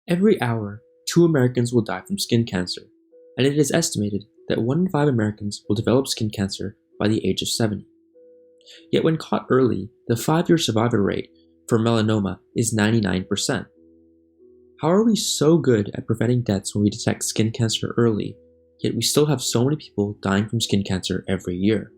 Every hour, 2 Americans will die from skin cancer, and it is estimated that 1 in 5 Americans will develop skin cancer by the age of 70. Yet when caught early, the 5-year survival rate for melanoma is 99%. How are we so good at preventing deaths when we detect skin cancer early, yet we still have so many people dying from skin cancer every year?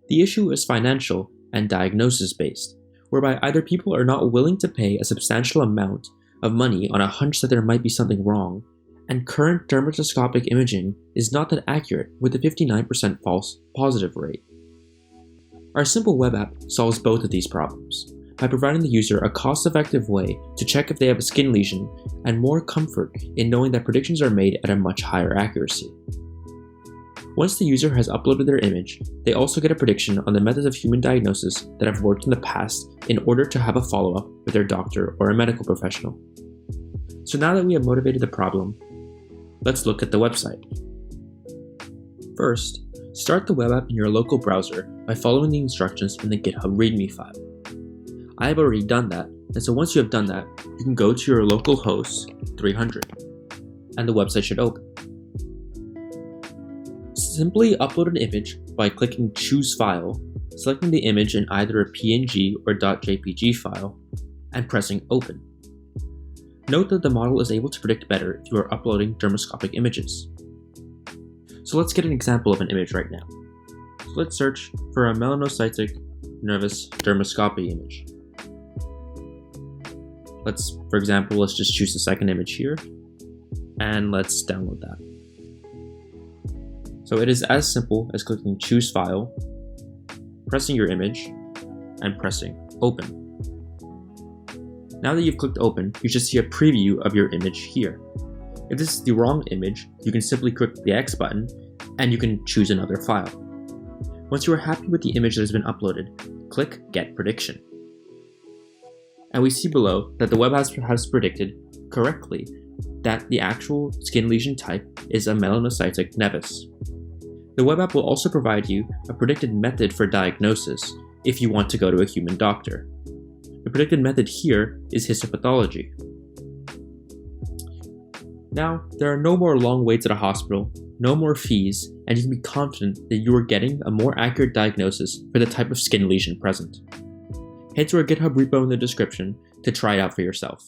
The issue is financial and diagnosis-based, whereby either people are not willing to pay a substantial amount of money on a hunch that there might be something wrong, and current dermatoscopic imaging is not that accurate with a 59% false positive rate. Our simple web app solves both of these problems by providing the user a cost-effective way to check if they have a skin lesion and more comfort in knowing that predictions are made at a much higher accuracy. Once the user has uploaded their image, they also get a prediction on the methods of human diagnosis that have worked in the past in order to have a follow-up with their doctor or a medical professional. So now that we have motivated the problem, let's look at the website. First, start the web app in your local browser by following the instructions in the GitHub README file. I have already done that, and so once you have done that, you can go to your local host 300, and the website should open. Simply upload an image by clicking Choose File, selecting the image in either a PNG or .jpg file, and pressing Open. Note that the model is able to predict better if you are uploading dermoscopic images. So let's get an example of an image right now. So let's search for a melanocytic nevus dermoscopy image. For example, let's just choose the second image here, and let's download that. So it is as simple as clicking Choose File, pressing your image, and pressing Open. Now that you've clicked Open, you should see a preview of your image here. If this is the wrong image, you can simply click the X button, and you can choose another file. Once you are happy with the image that has been uploaded, click Get Prediction. And we see below that the web has predicted correctly that the actual skin lesion type is a melanocytic nevus. The web app will also provide you a predicted method for diagnosis if you want to go to a human doctor. The predicted method here is histopathology. Now, there are no more long waits at a hospital, no more fees, and you can be confident that you are getting a more accurate diagnosis for the type of skin lesion present. Head to our GitHub repo in the description to try it out for yourself.